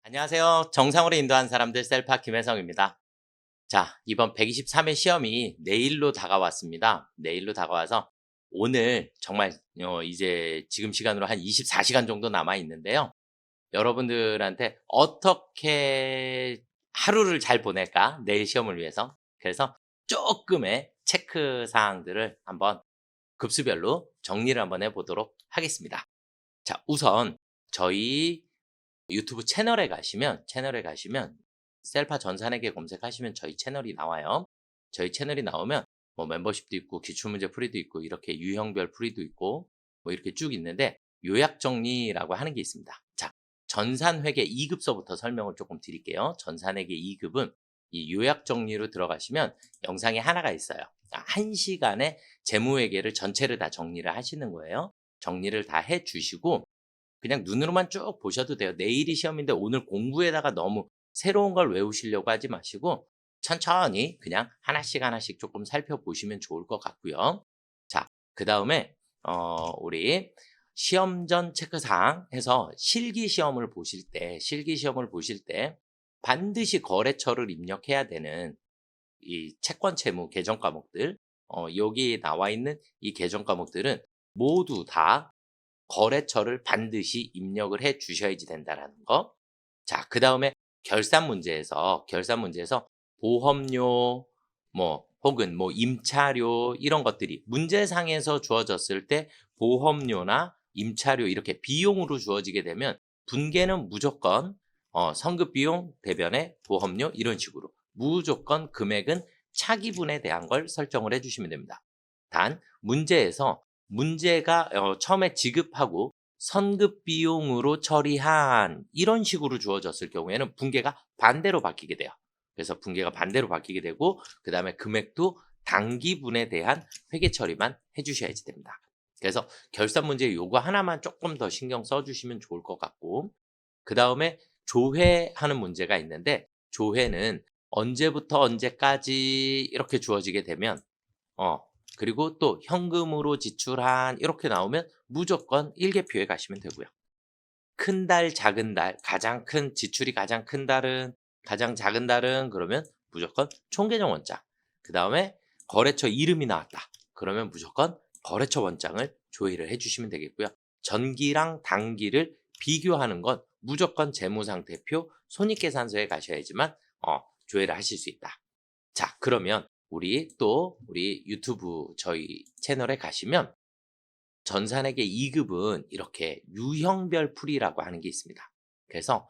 안녕하세요. 정상으로 인도한 사람들 셀파 김혜성입니다. 자, 이번 123회 시험이 내일로 다가왔습니다. 내일로 다가와서 오늘 정말 이제 지금 시간으로 한 24시간 정도 남아 있는데요. 여러분들한테 어떻게 하루를 잘 보낼까? 내일 시험을 위해서. 그래서 조금의 체크 사항들을 한번 급수별로 정리를 한번 해보도록 하겠습니다. 자, 우선 저희 유튜브 채널에 가시면 셀파 전산회계 검색하시면 저희 채널이 나와요. 저희 채널이 나오면 뭐 멤버십도 있고 기출문제 풀이도 있고 이렇게 유형별 풀이도 있고 뭐 이렇게 쭉 있는데 요약 정리라고 하는 게 있습니다. 자, 전산회계 2급서부터 설명을 조금 드릴게요. 전산회계 2급은 이 요약 정리로 들어가시면 영상이 하나가 있어요. 1시간에 재무회계를 전체를 다 정리를 하시는 거예요. 정리를 다 해주시고 그냥 눈으로만 쭉 보셔도 돼요. 내일이 시험인데 오늘 공부에다가 너무 새로운 걸 외우시려고 하지 마시고 천천히 그냥 하나씩 하나씩 조금 살펴보시면 좋을 것 같고요. 자, 그다음에 우리 시험 전 체크사항 해서 실기시험을 보실 때 반드시 거래처를 입력해야 되는 이 채권 채무 계정 과목들 여기 나와 있는 이 계정 과목들은 모두 다 거래처를 반드시 입력을 해 주셔야지 된다라는 거. 자, 그다음에 결산 문제에서 보험료 뭐 혹은 뭐 임차료 이런 것들이 문제상에서 주어졌을 때 보험료나 임차료 이렇게 비용으로 주어지게 되면 분계는 무조건 선급 비용 대변에 보험료 이런 식으로 무조건 금액은 차기분에 대한 걸 설정을 해 주시면 됩니다. 단 문제가 처음에 지급하고 선급 비용으로 처리한 이런 식으로 주어졌을 경우에는 분계가 반대로 바뀌게 돼요. 그래서 분계가 반대로 바뀌게 되고 그다음에 금액도 당기분에 대한 회계 처리만 해 주셔야지 됩니다. 그래서 결산 문제 요거 하나만 조금 더 신경 써 주시면 좋을 것 같고 그다음에 조회하는 문제가 있는데 조회는 언제부터 언제까지 이렇게 주어지게 되면 그리고 또 현금으로 지출한 이렇게 나오면 무조건 일계표에 가시면 되고요. 큰 달, 작은 달, 가장 큰 달은, 가장 작은 달은 그러면 무조건 총계정 원장. 그 다음에 거래처 이름이 나왔다. 그러면 무조건 거래처 원장을 조회를 해주시면 되겠고요. 전기랑 단기를 비교하는 건 무조건 재무상태표 손익계산서에 가셔야지만 조회를 하실 수 있다. 자, 그러면 우리 유튜브 저희 채널에 가시면 전산회계 2급은 이렇게 유형별 풀이라고 하는 게 있습니다. 그래서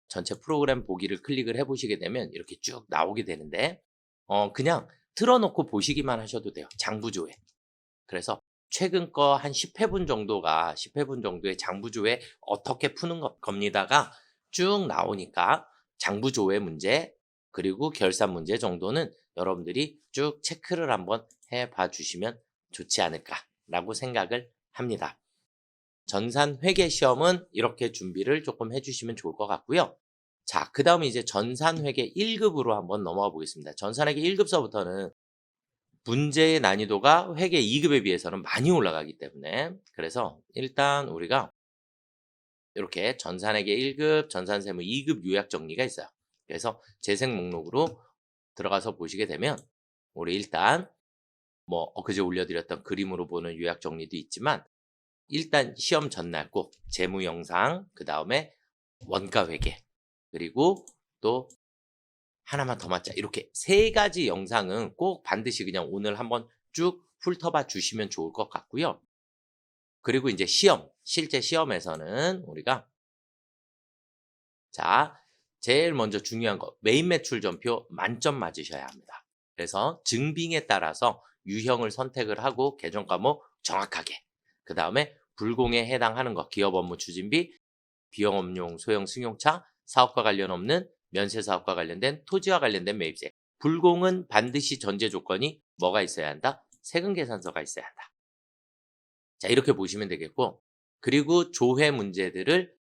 전체 프로그램 보기를 클릭을 해보시게 되면 이렇게 쭉 나오게 되는데 그냥 틀어놓고 보시기만 하셔도 돼요. 장부조회. 그래서 최근 거 한 10회분 정도의 장부조회 어떻게 푸는 겁니다가 쭉 나오니까 장부조회 문제 그리고 결산 문제 정도는 여러분들이 쭉 체크를 한번 해봐 주시면 좋지 않을까라고 생각을 합니다. 전산 회계 시험은 이렇게 준비를 조금 해주시면 좋을 것 같고요. 자, 그 다음에 이제 전산 회계 1급으로 한번 넘어가 보겠습니다. 전산 회계 1급서부터는 문제의 난이도가 회계 2급에 비해서는 많이 올라가기 때문에 그래서 일단 우리가 이렇게 전산회계 1급, 전산세무 2급 요약 정리가 있어요. 그래서 재생 목록으로 들어가서 보시게 되면 우리 일단 뭐 엊그제 올려드렸던 그림으로 보는 요약 정리도 있지만 일단 시험 전날 꼭 재무 영상, 그 다음에 원가 회계, 그리고 또 하나만 더 맞자. 이렇게 세 가지 영상은 꼭 반드시 그냥 오늘 한번 쭉 훑어봐 주시면 좋을 것 같고요. 그리고 이제 실제 시험에서는 우리가 자, 제일 먼저 중요한 거 메인 매출 전표 만점 맞으셔야 합니다. 그래서 증빙에 따라서 유형을 선택을 하고 계정 과목 정확하게 그 다음에 불공에 해당하는 거 기업 업무 추진비, 비영업용 소형 승용차, 사업과 관련 없는 면세사업과 관련된 토지와 관련된 매입세. 불공은 반드시 전제 조건이 뭐가 있어야 한다? 세금 계산서가 있어야 한다. 자, 이렇게 보시면 되겠고 그리고 조회 문제들을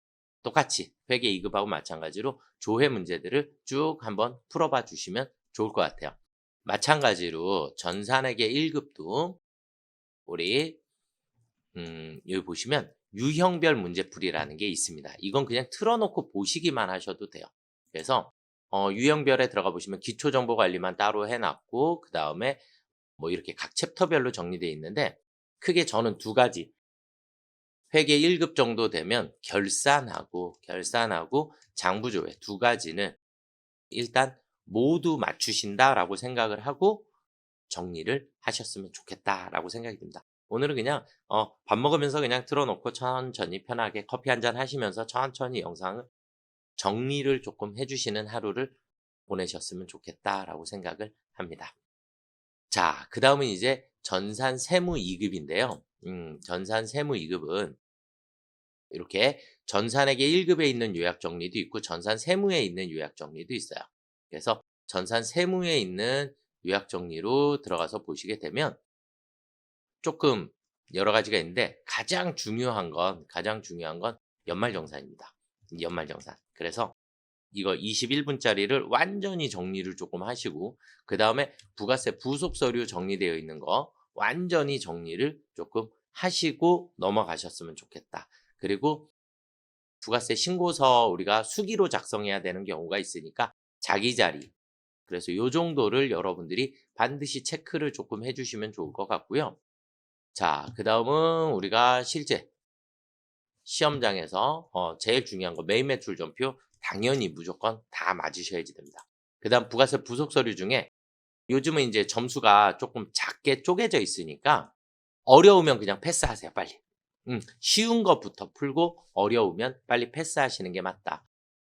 똑같이 회계 2급하고 마찬가지로 조회 문제들을 쭉 한번 풀어봐 주시면 좋을 것 같아요. 마찬가지로 전산회계 1급도 우리 여기 보시면 유형별 문제풀이라는 게 있습니다. 이건 그냥 틀어놓고 보시기만 하셔도 돼요. 그래서 유형별에 들어가 보시면 기초정보관리만 따로 해놨고 그 다음에 뭐 이렇게 각 챕터별로 정리되어 있는데 크게 저는 두 가지 회계 1급 정도 되면 결산하고 장부조회 두 가지는 일단 모두 맞추신다라고 생각을 하고 정리를 하셨으면 좋겠다라고 생각이 듭니다. 오늘은 그냥 밥 먹으면서 그냥 틀어놓고 천천히 편하게 커피 한잔 하시면서 천천히 영상을 정리를 조금 해주시는 하루를 보내셨으면 좋겠다라고 생각을 합니다. 자, 그 다음은 이제 전산 세무 2급인데요. 전산 세무 2급은 이렇게 전산회계 1급에 있는 요약 정리도 있고 전산 세무에 있는 요약 정리도 있어요. 그래서 전산 세무에 있는 요약 정리로 들어가서 보시게 되면 조금 여러 가지가 있는데 가장 중요한 건 연말정산입니다. 연말정산. 그래서 이거 21분짜리를 완전히 정리를 조금 하시고 그 다음에 부가세 부속 서류 정리되어 있는 거 완전히 정리를 조금 하시고 넘어가셨으면 좋겠다. 그리고 부가세 신고서 우리가 수기로 작성해야 되는 경우가 있으니까 자기 자리. 그래서 요 정도를 여러분들이 반드시 체크를 조금 해주시면 좋을 것 같고요. 자, 그 다음은 우리가 실제 시험장에서 제일 중요한 거 메인 매출 전표 당연히 무조건 다 맞으셔야지 됩니다. 그 다음 부가세 부속 서류 중에 요즘은 이제 점수가 조금 작게 쪼개져 있으니까 어려우면 그냥 패스하세요, 빨리. 쉬운 것부터 풀고 어려우면 빨리 패스하시는 게 맞다.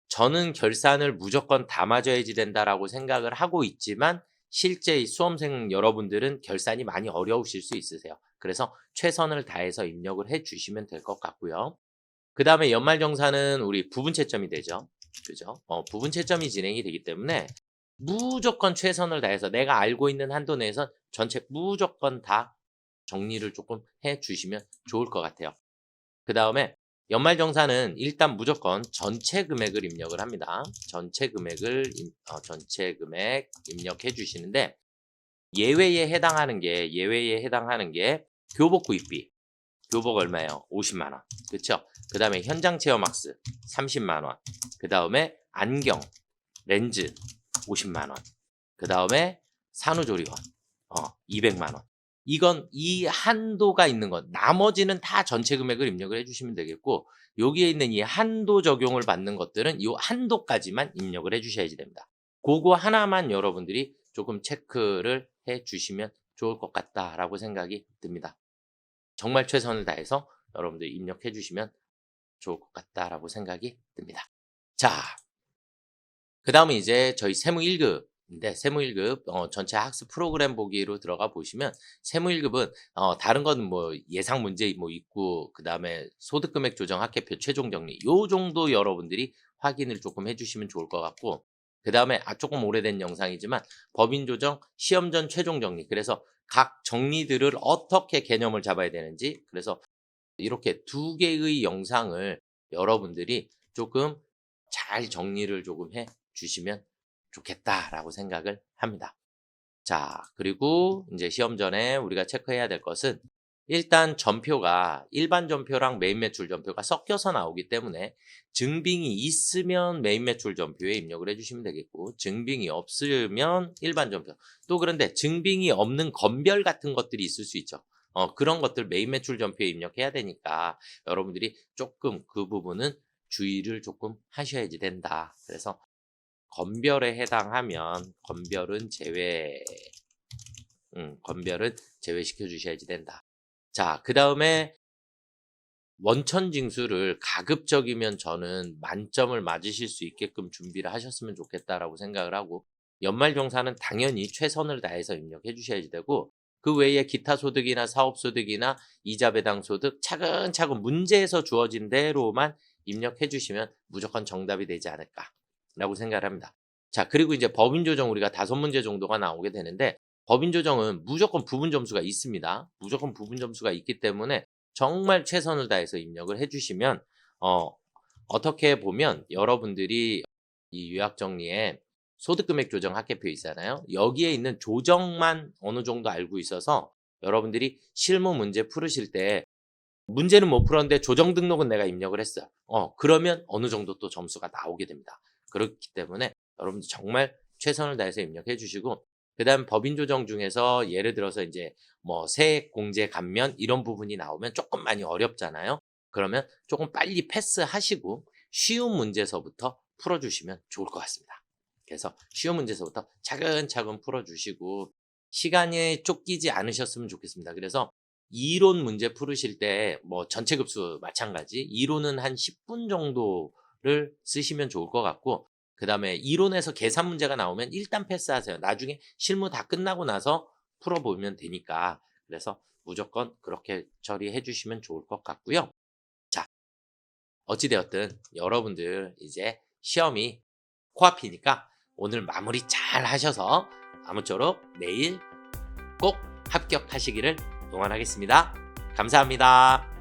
저는 결산을 무조건 다 맞아야지 된다라고 생각을 하고 있지만 실제 수험생 여러분들은 결산이 많이 어려우실 수 있으세요. 그래서 최선을 다해서 입력을 해 주시면 될 것 같고요. 그 다음에 연말정산은 우리 부분채점이 되죠. 그죠? 부분채점이 진행이 되기 때문에 무조건 최선을 다해서 내가 알고 있는 한도 내에서 전체 무조건 다 정리를 조금 해 주시면 좋을 것 같아요. 그 다음에 연말정산은 일단 무조건 전체 금액을 입력을 합니다. 전체 금액 입력해 주시는데 예외에 해당하는 게 교복 구입비. 교복 얼마예요? 50만 원. 그렇죠? 그 다음에 현장 체험학습 30만 원. 그 다음에 안경, 렌즈 50만 원. 그 다음에 산후조리원 200만 원. 이건 이 한도가 있는 것. 나머지는 다 전체 금액을 입력을 해주시면 되겠고 여기에 있는 이 한도 적용을 받는 것들은 이 한도까지만 입력을 해주셔야지 됩니다. 그거 하나만 여러분들이 조금 체크를 해주시면 좋을 것 같다라고 생각이 듭니다. 정말 최선을 다해서 여러분들 입력해 주시면 좋을 것 같다라고 생각이 듭니다. 자, 그 다음은 이제 저희 세무 1급인데 세무 1급 전체 학습 프로그램 보기로 들어가 보시면 세무 1급은 다른 거는 뭐 예상 문제 뭐 있고 그 다음에 소득금액 조정 학계표 최종 정리 요 정도 여러분들이 확인을 조금 해주시면 좋을 것 같고 그 다음에 조금 오래된 영상이지만 법인 조정 시험 전 최종 정리 그래서 각 정리들을 어떻게 개념을 잡아야 되는지 그래서 이렇게 두 개의 영상을 여러분들이 조금 잘 정리를 조금 해 주시면 좋겠다라고 생각을 합니다. 자, 그리고 이제 시험 전에 우리가 체크해야 될 것은 일단 전표가 일반 전표랑 메인 매출 전표가 섞여서 나오기 때문에 증빙이 있으면 메인 매출 전표에 입력을 해주시면 되겠고 증빙이 없으면 일반 전표 또 그런데 증빙이 없는 건별 같은 것들이 있을 수 있죠. 그런 것들 메인 매출 전표에 입력해야 되니까 여러분들이 조금 그 부분은 주의를 조금 하셔야지 된다. 그래서 건별에 해당하면 건별은 제외시켜 주셔야지 된다. 자, 그 다음에 원천 징수를 가급적이면 저는 만점을 맞으실 수 있게끔 준비를 하셨으면 좋겠다라고 생각을 하고 연말정산은 당연히 최선을 다해서 입력해 주셔야지 되고 그 외에 기타 소득이나 사업소득이나 이자 배당 소득 차근차근 문제에서 주어진 대로만 입력해 주시면 무조건 정답이 되지 않을까라고 생각을 합니다. 자, 그리고 이제 법인 조정 우리가 5문제 정도가 나오게 되는데 법인 조정은 무조건 부분 점수가 있습니다. 무조건 부분 점수가 있기 때문에 정말 최선을 다해서 입력을 해주시면 어떻게 보면 여러분들이 이 요약 정리에 소득금액 조정 학계표 있잖아요. 여기에 있는 조정만 어느 정도 알고 있어서 여러분들이 실무 문제 풀으실 때 문제는 못 풀었는데 조정 등록은 내가 입력을 했어요. 그러면 어느 정도 또 점수가 나오게 됩니다. 그렇기 때문에 여러분들 정말 최선을 다해서 입력해 주시고, 그다음 법인 조정 중에서 예를 들어서 이제 뭐 세액 공제 감면 이런 부분이 나오면 조금 많이 어렵잖아요. 그러면 조금 빨리 패스하시고 쉬운 문제서부터 풀어주시면 좋을 것 같습니다. 그래서 쉬운 문제서부터 차근차근 풀어주시고 시간이 쫓기지 않으셨으면 좋겠습니다. 그래서 이론 문제 풀으실 때 뭐 전체 급수 마찬가지 이론은 한 10분 정도를 쓰시면 좋을 것 같고, 그 다음에 이론에서 계산 문제가 나오면 일단 패스하세요. 나중에 실무 다 끝나고 나서 풀어보면 되니까. 그래서 무조건 그렇게 처리해 주시면 좋을 것 같고요. 자, 어찌되었든 여러분들 이제 시험이 코앞이니까 오늘 마무리 잘 하셔서 아무쪼록 내일 꼭 합격하시기를 응원하겠습니다. 감사합니다.